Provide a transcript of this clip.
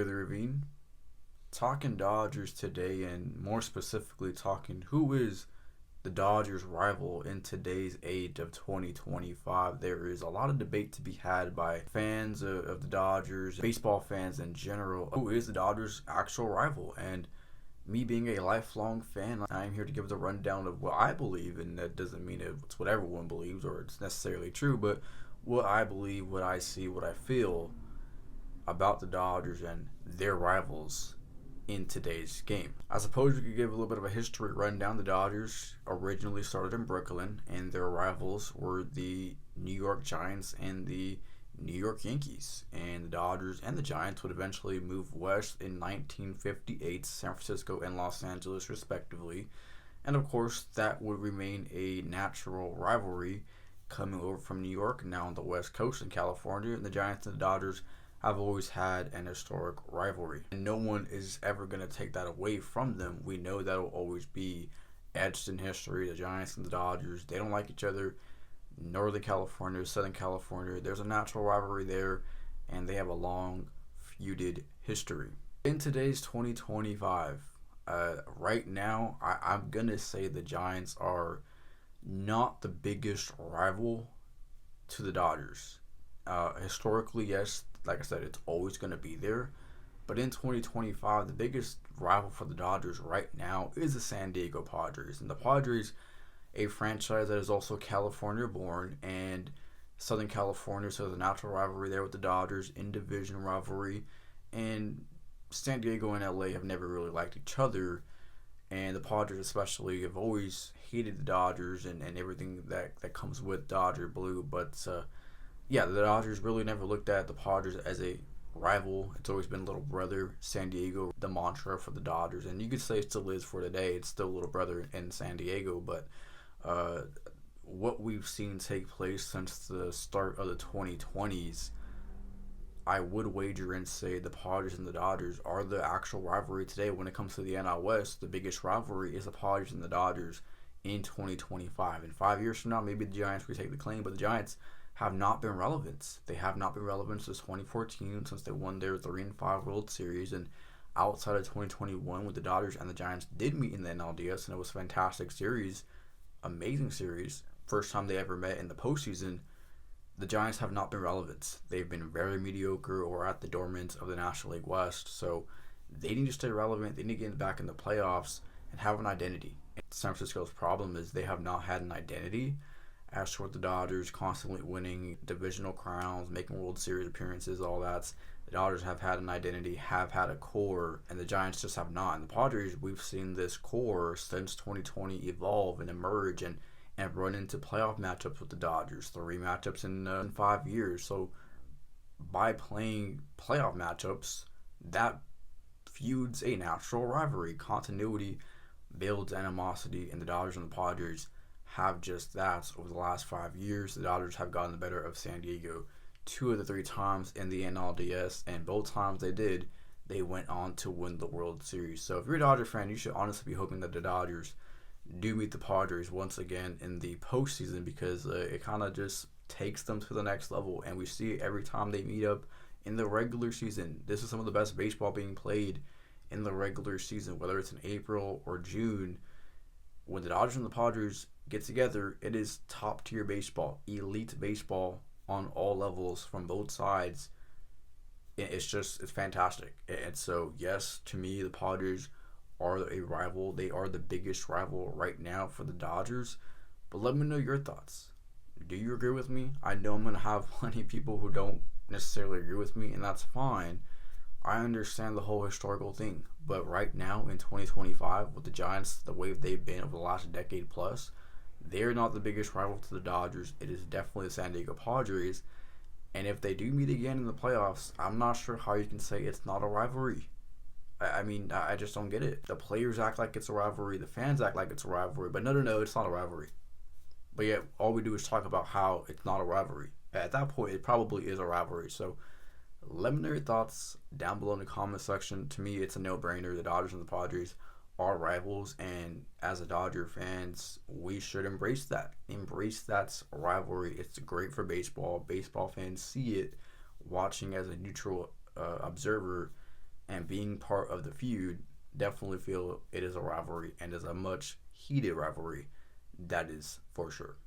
The Ravine. Talking Dodgers today, and more specifically, talking who is the Dodgers' rival in today's age of 2025. There is a lot of debate to be had by fans of the Dodgers, baseball fans in general. Who is the Dodgers' actual rival? And me being a lifelong fan, I'm here to give the rundown of what I believe, and that doesn't mean it's what everyone believes or it's necessarily true, but what I believe, what I see, what I feel about the Dodgers and their rivals in today's game. I suppose we could give a little bit of a history rundown. The Dodgers originally started in Brooklyn, and their rivals were the New York Giants and the New York Yankees. And the Dodgers and the Giants would eventually move west in 1958, San Francisco and Los Angeles, respectively. And of course, that would remain a natural rivalry coming over from New York, now on the West Coast in California. And the Giants and the Dodgers have always had an historic rivalry. And no one is ever going to take that away from them. We know that will always be etched in history. The Giants and the Dodgers, they don't like each other. Northern California, Southern California, there's a natural rivalry there, and they have a long feuded history. In today's 2025, right now, I'm going to say the Giants are not the biggest rival to the Dodgers. Historically, yes, like I said, it's always going to be there. But in 2025, the biggest rival for the Dodgers right now is the San Diego Padres. And the Padres, a franchise that is also California born and Southern California, so there's a natural rivalry there with the Dodgers, in division rivalry. And San Diego and LA have never really liked each other. And the Padres especially have always hated the Dodgers and everything that comes with Dodger blue. But yeah, the Dodgers really never looked at the Padres as a rival. It's always been little brother. San Diego, the mantra for the Dodgers, and you could say it still is for today. It's still little brother in San Diego, but what we've seen take place since the start of the 2020s, I would wager and say the Padres and the Dodgers are the actual rivalry today. When it comes to the NL West, the biggest rivalry is the Padres and the Dodgers in 2025. In 5 years from now, maybe the Giants retake the claim, but the Giants have not been relevant. They have not been relevant since 2014, since they won their 3-5 World Series. And outside of 2021, when the Dodgers and the Giants did meet in the NLDS, and it was a fantastic series, amazing series, first time they ever met in the postseason, the Giants have not been relevant. They've been very mediocre or at the dormant of the National League West. So they need to stay relevant. They need to get back in the playoffs and have an identity. San Francisco's problem is they have not had an identity. As for the Dodgers, constantly winning divisional crowns, making World Series appearances, all that. The Dodgers have had an identity, have had a core, and the Giants just have not. And the Padres, we've seen this core since 2020 evolve and emerge and run into playoff matchups with the Dodgers. 3 matchups in 5 years. So by playing playoff matchups, that feuds a natural rivalry. Continuity builds animosity, and the Dodgers and the Padres have just that. Over the last 5 years, the Dodgers have gotten the better of San Diego 2 of the 3 times in the NLDS, and both times they did, they went on to win the World Series. So if you're a Dodger fan, you should honestly be hoping that the Dodgers do meet the Padres once again in the postseason, because it kind of just takes them to the next level, and we see it every time they meet up in the regular season. This is some of the best baseball being played in the regular season, whether it's in April or June. When the Dodgers and the Padres get together, it is top tier baseball, elite baseball on all levels from both sides. It's fantastic. And so, yes, to me, the Padres are a rival. They are the biggest rival right now for the Dodgers. But let me know your thoughts. Do you agree with me? I know I'm going to have plenty of people who don't necessarily agree with me, and that's fine. I understand the whole historical thing, but right now in 2025, with the Giants, the way they've been over the last decade plus, they're not the biggest rival to the Dodgers. It is definitely the San Diego Padres, and if they do meet again in the playoffs, I'm not sure how you can say it's not a rivalry. I mean, I just don't get it. The players act like it's a rivalry, the fans act like it's a rivalry, but no, it's not a rivalry. But yet, all we do is talk about how it's not a rivalry. At that point, it probably is a rivalry. So let me know your thoughts down below in the comment section. To me, it's a no-brainer. The Dodgers and the Padres are rivals, and as a Dodger fans, we should embrace that. Embrace that rivalry. It's great for baseball. Baseball fans see it. Watching as a neutral observer, and being part of the feud, definitely feel it is a rivalry and is a much heated rivalry. That is for sure.